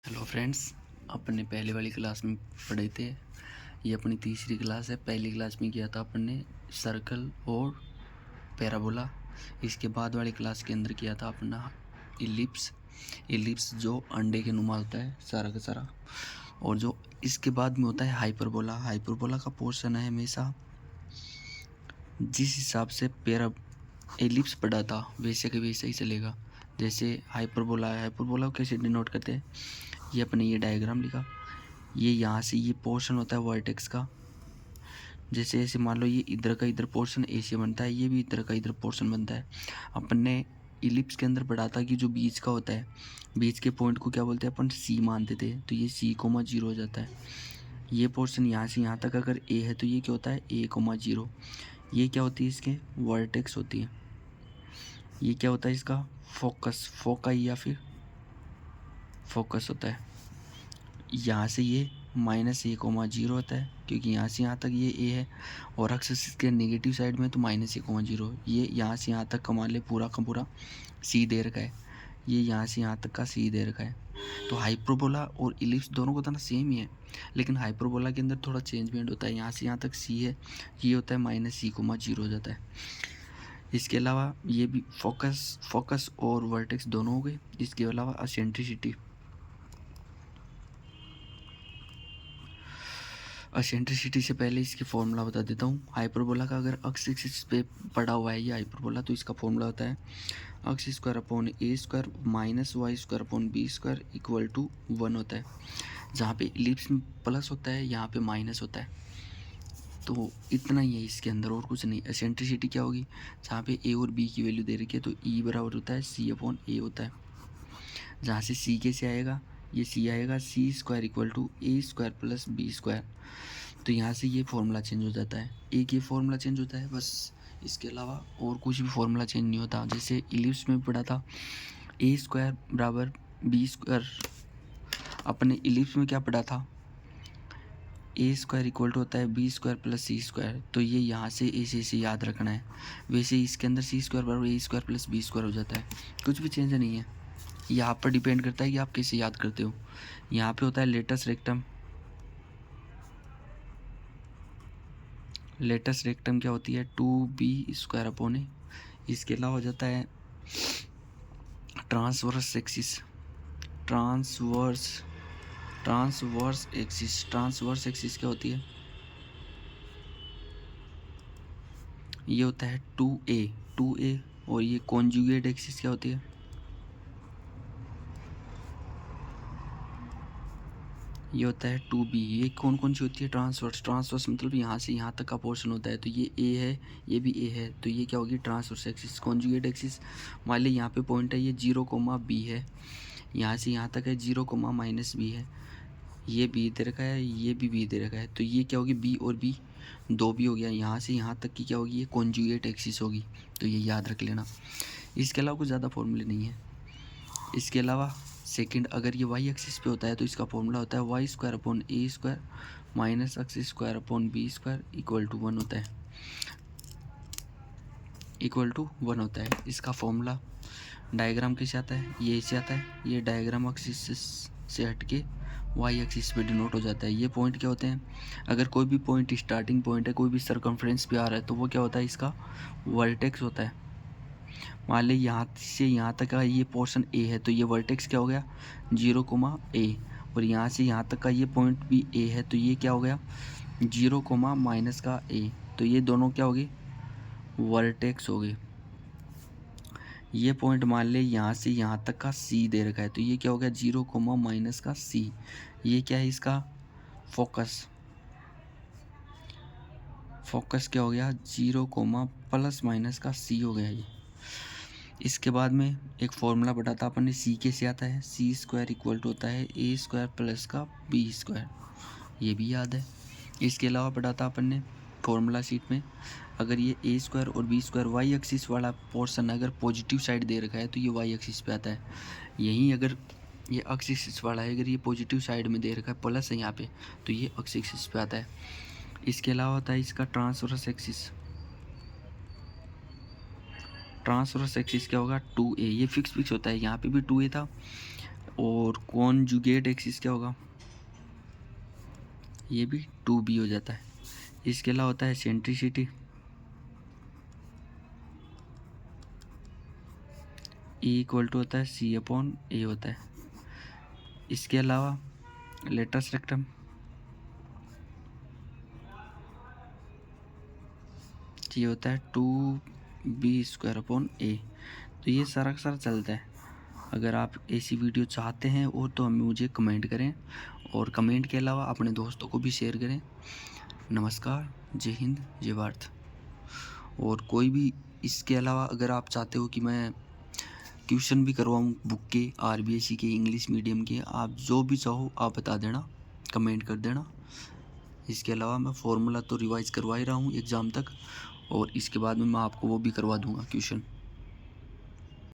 Hello friends, अपने पहले वाली क्लास में पढ़े थे। ये अपनी तीसरी क्लास है। पहली क्लास में किया था अपन ने सर्कल और पैराबोला। इसके बाद वाली क्लास के अंदर किया था अपना इलिप्स। इलिप्स जो अंडे के नुमा होता है सारा का सारा। और जो इसके बाद में होता है हाइपरबोला। हाइपरबोला का पोर्शन है हमेशा जिस हिसाब से एलिप्स पढ़ा था वैसे के वैसे ही चलेगा। जैसे हाइपरबोला है, हाइपरबोला को कैसे डिनोट करते हैं, ये अपने ये डायग्राम लिखा। ये यहाँ से ये पोर्शन होता है वर्टेक्स का। जैसे ऐसे मान लो ये इधर का इधर पोर्शन ऐसे बनता है, ये भी इधर का इधर पोर्शन बनता है। अपन ने इलिप्स के अंदर पढ़ा था कि जो बीच का होता है, बीच के पॉइंट को क्या बोलते हैं अपन, सी मानते थे। तो ये सी कोमा जीरो हो जाता है। ये पोर्शन यहाँ से यहाँ तक अगर ए है तो ये क्या होता है, ए कोमा जीरो। ये क्या होती है, इसके वर्टेक्स होती है। ये क्या होता है इसका, फोकस, फोकाई या फिर फोकस होता है। यहाँ से ये -a,0 होता है क्योंकि यहाँ से यहाँ तक ये ए है और एक्सिस के नेगेटिव साइड में तो -a,0। ये यहाँ से यहाँ तक कमा ले पूरा का पूरा सी दे रखा है। ये यहाँ से यहाँ तक का सी दे रखा है। तो हाइपरबोला और इलिप्स दोनों को तो ना सेम ही है, लेकिन हाइपरबोला के अंदर थोड़ा चेंजमेंट होता है। यहाँ से यहाँ तक सी है, ये होता है -c,0 हो जाता है। इसके अलावा ये भी फोकस और वर्टेक्स दोनों हो गए। इसके अलावा एसेंट्रिसिटी। एसेंट्रिसिटी से पहले इसकी फॉर्मूला बता देता हूँ। हाइपरबोला का अगर अक्स एक्सिस पे पड़ा हुआ है ये हाइपरबोला, तो इसका फॉर्मूला होता है x square upon A square minus y square upon B square equal to 1 होता है। जहाँ पे इलिप्स में प्लस होता है, यहाँ पे माइनस होता है। तो इतना ही है इसके अंदर, और कुछ नहीं। एसेंट्रिसिटी क्या होगी, जहाँ पे ए और बी की वैल्यू दे रखी है तो ई बराबर होता है सी अपॉन ए होता है। जहाँ से सी कैसे आएगा, ये सी आएगा C square equal to A square plus B square. तो यहाँ से ये फार्मूला चेंज हो जाता है, एक ये फार्मूला चेंज होता है बस। इसके अलावा और कुछ भी फार्मूला चेंज नहीं होता। जैसे इलिप्स में पढ़ा था ए स्क्वायर बराबर बी स्क्वायर, अपने इलिप्स में क्या पढ़ा था, ए स्क्वायर इक्वल टू होता है बी स्क्वायर प्लस सी स्क्वायर। तो ये यहाँ से ऐसे याद रखना है। वैसे इसके अंदर सी स्क्वायर बराबर ए स्क्वायर प्लस बी स्क्वायर हो जाता है। कुछ भी चेंज नहीं है। ये आप पर डिपेंड करता है कि आप कैसे याद करते हो। यहाँ पे होता है लेटस रेक्टम। लेटस रेक्टम क्या होती है, 2b स्क्वायर अपॉन ए। इसके अलावा हो जाता है ट्रांसवर्स एक्सिस। ट्रांसवर्स एक्सिस क्या होती है, ये होता है 2a। और ये कॉन्जुगेट एक्सिस क्या होती है, ये होता है 2b। ये कौन कौन सी होती है, ट्रांसवर्स मतलब यहाँ से यहाँ तक का पोर्शन होता है। तो ये a है, ये भी a है, तो ये क्या होगी ट्रांसवर्स एक्सिस। कॉन्जुगेट एक्सिस मान लीजिए यहाँ पे पॉइंट है, ये 0,b है, यहाँ से यहाँ तक है 0,-b है, ये b दे रखा है, ये भी b दे रखा है। तो ये क्या होगी, b और b 2b हो गया। यहाँ से यहाँ तक की क्या होगी, ये कॉन्जुगेट एक्सिस होगी। तो ये याद रख लेना। इसके अलावा कुछ ज़्यादा फॉर्मूले नहीं है। इसके अलावा सेकंड, अगर ये वाई एक्सिस पे होता है तो इसका फॉर्मूला होता है Y square upon A square minus X square upon B square equal to 1 होता है, इसका फॉर्मूला डायग्राम कैसे आता है, ये ऐसे आता है। ये डायग्राम एक्सिस से हटके वाई एक्सिस पे डिनोट हो जाता है। ये पॉइंट क्या होते हैं, अगर कोई भी पॉइंट स्टार्टिंग पॉइंट है, कोई भी सर्कमफ्रेंस पे आ रहा है तो वो क्या होता है, इसका वर्टेक्स होता है। मान ली यहाँ से यहाँ तक का ये पोर्शन ए है तो ये वर्टेक्स क्या हो गया 0,a। और यहाँ से यहाँ तक का ये पॉइंट भी ए है तो ये क्या हो गया 0,-a। तो ये दोनों क्या होगी, वर्टेक्स हो गए। ये पॉइंट मान ले यहाँ से यहाँ तक का सी दे रखा है तो ये क्या हो गया 0,-c। ये क्या है इसका फोकस। फोकस क्या हो गया 0,+- हो गया ये। इसके बाद में एक फॉर्मूला पढ़ा था अपन ने, सी कैसे आता है, सी स्क्वायर इक्वल टू होता है ए स्क्वायर प्लस का बी स्क्वायर, ये भी याद है। इसके अलावा पढ़ा था अपन ने फॉर्मूला शीट में, अगर ये ए स्क्वायर और बी स्क्वायर वाई एक्सिस वाला पोर्शन अगर पॉजिटिव साइड दे रखा है तो ये वाई एक्सिस पे आता है। यहीं अगर ये एक्स एक्सिस वाला है, अगर ये पॉजिटिव साइड में दे रखा है प्लस है यहाँ पे, तो ये एक्स एक्सिस पे आता है। इसके अलावा होता है इसका ट्रांसवर्स एक्सिस। ट्रांसवर्स एक्सिस क्या होगा 2a। ये फिक्स होता है, यहाँ पे भी 2a था और कॉन्जुगेट एक्सिस क्या होगा, ये भी 2b हो जाता है। इसके अलावा होता है सेंट्रिसिटी, E इक्वल टू होता है C/A होता है। इसके अलावा लेटस रेक्टम, ये होता है 2b²/A। तो ये सारा का सारा चलता है। अगर आप ऐसी वीडियो चाहते हैं और तो हमें मुझे कमेंट करें, और कमेंट के अलावा अपने दोस्तों को भी शेयर करें। नमस्कार, जय हिंद, जय भारत। और कोई भी इसके अलावा अगर आप चाहते हो कि मैं ट्यूशन भी करवाऊँ बुक के, RBSE के, इंग्लिश मीडियम के, आप जो भी चाहो आप बता देना, कमेंट कर देना। इसके अलावा मैं फॉर्मूला तो रिवाइज़ करवा ही रहा हूँ एग्ज़ाम तक, और इसके बाद में मैं आपको वो भी करवा दूँगा ट्यूशन।